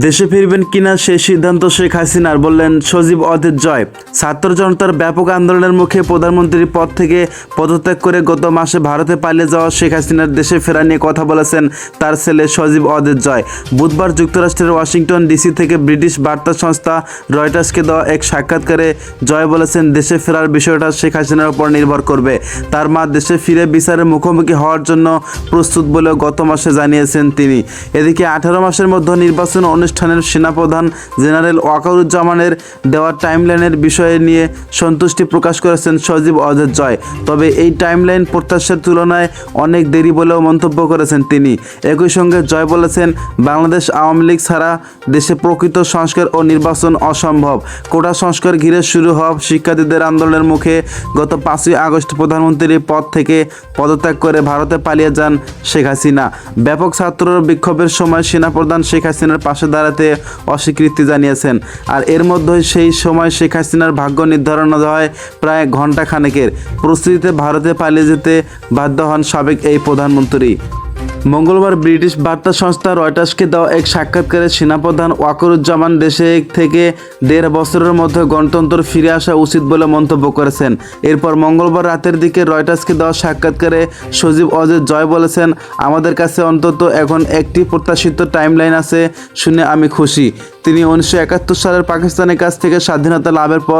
দেশে ফিরবেন কিনা সেই সিদ্ধান্ত শেখ হাসিনার, বললেন সজীব ওয়াজেদ জয়। ছাত্র জনতার ব্যাপক আন্দোলনের মুখে প্রধানমন্ত্রীর পদ থেকে পদত্যাগ করে গত মাসে ভারতে পালিয়ে যাওয়া শেখ হাসিনার দেশে ফেরা নিয়ে কথা বলেছেন তার ছেলে সজীব ওয়াজেদ জয়। বুধবার যুক্তরাষ্ট্রের ওয়াশিংটন ডিসি থেকে ব্রিটিশ বার্তা সংস্থা রয়টার্সকে দেওয়া এক সাক্ষাৎকারে জয় বলেছেন, দেশে ফেরার বিষয়টা শেখ হাসিনার উপর নির্ভর করবে। তার মা দেশে ফিরে বিচারের মুখোমুখি হওয়ার জন্য প্রস্তুত বলেও গত মাসে জানিয়েছেন তিনি। এদিকে 18 মাসের মধ্যে নির্বাচন অনুষ্ঠানের সেনাপ্রধান জেনারেল ওয়াকারুজ্জামানের দেওয়া টাইমলাইনের বিষয় নিয়ে সন্তুষ্টি প্রকাশ করেছেন সজীব ওয়াজেদ জয়। তবে এই টাইমলাইন প্রত্যাশার তুলনায় অনেক দেরি বলেও মন্তব্য করেছেন তিনি। একই সঙ্গে জয় বলেছেন, বাংলাদেশ আওয়ামী লীগ ছাড়া দেশে প্রকৃত সংস্কার ও নির্বাচন অসম্ভব। কোটা সংস্কার ঘিরে শুরু হওয়া শিক্ষার্থীদের আন্দোলনের মুখে গত 5ই আগস্ট প্রধানমন্ত্রীর পদ থেকে পদত্যাগ করে ভারতে পালিয়ে যান শেখ হাসিনা। ব্যাপক ছাত্র বিক্ষোভের সময় সেনাপ্রধান শেখ হাসিনার পাশে দাঁড়াতে অস্বীকৃতি জানিয়েছেন। আর এর মধ্যেই সেই সময় শেখ হাসিনার ভাগ্য নির্ধারণ হয় প্রায় ঘণ্টা খানেকের। প্রস্তুতিতে ভারতে পালিয়ে যেতে বাধ্য হন সাবেক এই প্রধানমন্ত্রী। মঙ্গলবার ব্রিটিশ বার্তা সংস্থা রয়টার্সকে দেওয়া এক সাক্ষাৎকারে সেনাপ্রধান ওয়াকারুজ্জামান দেশে থেকে 1.5 বছরের মধ্যে গণতন্ত্র ফিরে আসা উচিত বলে মন্তব্য করেছেন। এরপর মঙ্গলবার রাতের দিকে রয়টার্সকে দেওয়া সাক্ষাৎকারে সজীব ওয়াজেদ জয় বলেছেন, আমাদের কাছে অন্তত এখন একটি প্রত্যাশিত টাইমলাইন আছে শুনে আমি খুশি। তিনি 1971 সালের পাকিস্তানের কাছ থেকে স্বাধীনতা লাভের পর